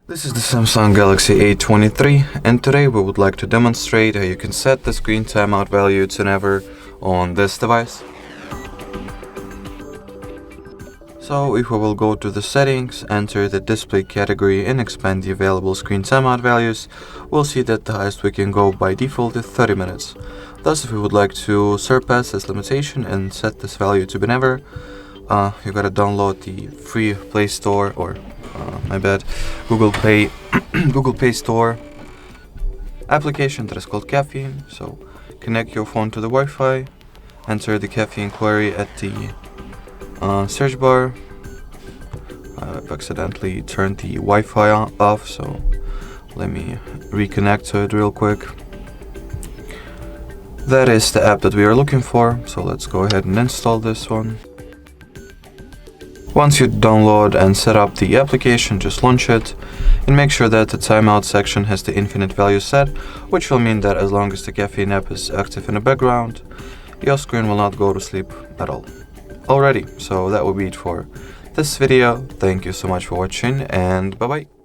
This is the Samsung Galaxy A23, and today we would like to demonstrate how you can set the screen timeout value to never on this device. So if we will go to the settings, enter the display category and expand the available screen timeout values, we'll see that the highest we can go by default is 30 minutes. Thus, if we would like to surpass this limitation and set this value to be never, you gotta download the free Play Store or Google Play Store application that is called Caffeine. So connect your phone to the Wi-Fi, enter the Caffeine query at the search bar. I've accidentally turned the Wi-Fi off, so let me reconnect to it real quick. That is the app that we are looking for, so let's go ahead and install this one. Once you download and set up the application, just launch it and make sure that the timeout section has the infinite value set, which will mean that as long as the Caffeine app is active in the background, your screen will not go to sleep at all. Alrighty, so that will be it for this video. Thank you so much for watching, and bye bye.